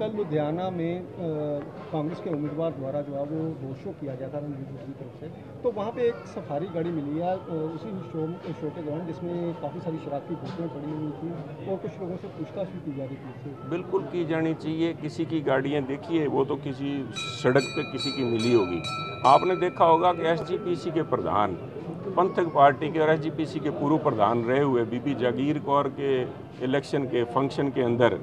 कल लुधियाना में कांग्रेस के उम्मीदवार द्वारा जो है वो रोड शो किया गया था रणजीत की तरफ से, तो वहाँ पे एक सफारी गाड़ी मिली है उसी शो के दौरान, जिसमें काफ़ी सारी शराब की बोतलें पड़ी हुई थी और कुछ लोगों से पूछताछ भी की जा रही थी। बिल्कुल की जानी चाहिए। किसी की गाड़ियाँ देखिए, वो तो किसी सड़क पे किसी की मिली होगी। आपने देखा होगा कि एसजीपीसी के प्रधान, पंथक पार्टी के और एसजीपीसी के पूर्व प्रधान रहे हुए बीबी जागीर कौर के इलेक्शन के फंक्शन के अंदर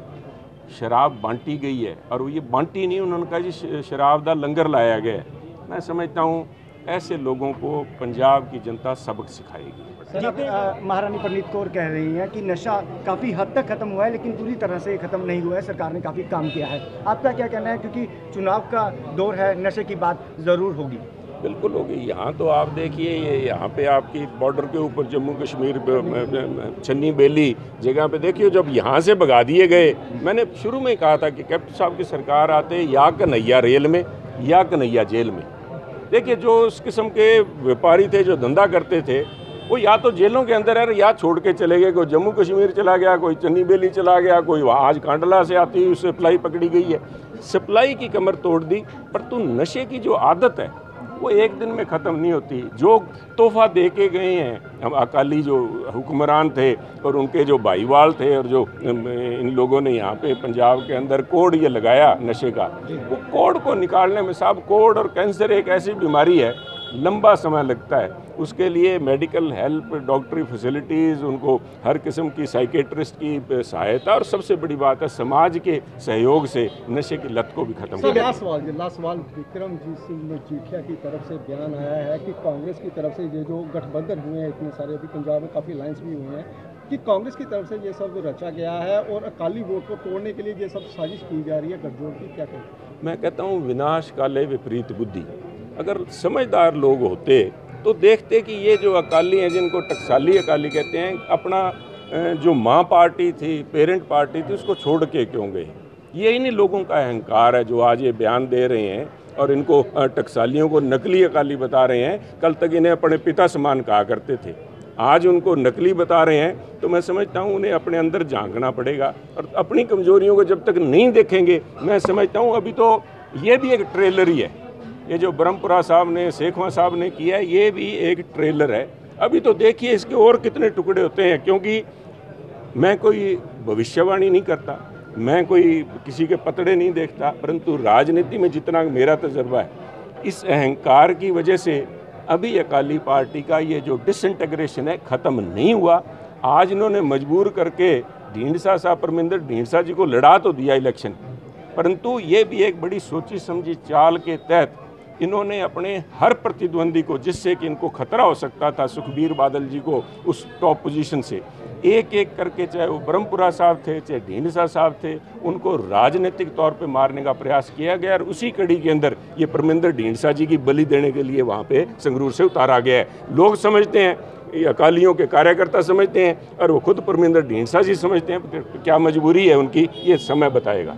शराब बांटी गई है, और वो ये बांटी नहीं, उन्होंने कहा जी शराब का लंगर लाया गया है। मैं समझता हूँ ऐसे लोगों को पंजाब की जनता सबक सिखाएगी। महारानी परनीत कौर कह रही हैं कि नशा काफ़ी हद तक खत्म हुआ है, लेकिन पूरी तरह से खत्म नहीं हुआ है, सरकार ने काफ़ी काम किया है। आपका क्या कहना है, क्योंकि चुनाव का दौर है, नशे की बात ज़रूर होगी? बिल्कुल होगी। यहाँ तो आप देखिए, ये यहाँ पे आपकी बॉर्डर के ऊपर जम्मू कश्मीर छन्नी बेली जगह पे देखिए, जब यहाँ से भगा दिए गए, मैंने शुरू में कहा था कि कैप्टन साहब की सरकार आते या कन्हैया रेल में या कन्हैया जेल में। देखिए, जो उस किस्म के व्यापारी थे जो धंधा करते थे, वो या तो जेलों के अंदर है या छोड़ के चले गए। कोई जम्मू कश्मीर चला गया, कोई चन्नी बेली चला गया, कोई वहाँ आज कांडला से आती हुई सप्लाई पकड़ी गई है। सप्लाई की कमर तोड़ दी, पर तो नशे की जो आदत है वो एक दिन में ख़त्म नहीं होती। जो तोहफा दे के गए हैं हम अकाली जो हुक्मरान थे और उनके जो भाईवाल थे, और जो इन लोगों ने यहाँ पे पंजाब के अंदर कोड ये लगाया नशे का, वो कोड को निकालने में साहब, कोड और कैंसर एक ऐसी बीमारी है, लंबा समय लगता है। उसके लिए मेडिकल हेल्प, डॉक्टरी फैसिलिटीज़, उनको हर किस्म की साइकेट्रिस्ट की सहायता, और सबसे बड़ी बात है समाज के सहयोग से नशे की लत को भी खत्म किया। लास्ट सवाल विक्रमजीत सिंह मजीठिया की तरफ से बयान आया है कि कांग्रेस की तरफ से ये जो गठबंधन हुए हैं इतने सारे, अभी पंजाब में काफ़ी लाइन्स भी हुए हैं, कि कांग्रेस की तरफ से ये सब रचा गया है और अकाली वोट को तोड़ने के लिए ये सब साजिश की जा रही है गठजोड़ की। क्या कहते हैं? मैं कहता हूँ विनाश काले विपरीत बुद्धि। अगर समझदार लोग होते तो देखते कि ये जो अकाली हैं, जिनको टकसाली अकाली कहते हैं, अपना जो माँ पार्टी थी, पेरेंट पार्टी थी, उसको छोड़ के क्यों गए। ये इन्हीं लोगों का अहंकार है जो आज ये बयान दे रहे हैं और इनको टकसालियों को नकली अकाली बता रहे हैं। कल तक इन्हें अपने पिता समान कहा करते थे, आज उनको नकली बता रहे हैं। तो मैं समझता हूँ उन्हें अपने अंदर झांकना पड़ेगा, और अपनी कमजोरियों को जब तक नहीं देखेंगे, मैं समझता हूँ अभी तो ये भी एक ट्रेलर ही है। ये जो ब्रह्मपुरा साहब ने, शेखवा साहब ने किया है, ये भी एक ट्रेलर है। अभी तो देखिए इसके और कितने टुकड़े होते हैं। क्योंकि मैं कोई भविष्यवाणी नहीं करता, मैं कोई किसी के पतड़े नहीं देखता, परंतु राजनीति में जितना मेरा तजर्बा है, इस अहंकार की वजह से अभी अकाली पार्टी का ये जो डिसइंटीग्रेशन है ख़त्म नहीं हुआ। आज इन्होंने मजबूर करके ढींढसा साहब, परमिंदर ढींढसा जी को लड़ा तो दिया इलेक्शन, परंतु ये भी एक बड़ी सोची समझी चाल के तहत इन्होंने अपने हर प्रतिद्वंदी को, जिससे कि इनको खतरा हो सकता था सुखबीर बादल जी को उस टॉप पोजीशन से, एक एक करके, चाहे वो ब्रह्मपुरा साहब थे, चाहे ढींढसा साहब थे, उनको राजनीतिक तौर पे मारने का प्रयास किया गया। और उसी कड़ी के अंदर ये परमिंदर ढींढसा जी की बलि देने के लिए वहाँ पे संगरूर से उतारा गया है। लोग समझते हैं, ये अकालियों के कार्यकर्ता समझते हैं, और वो खुद परमिंदर ढींढसा जी समझते हैं। क्या मजबूरी है उनकी, ये समय बताएगा।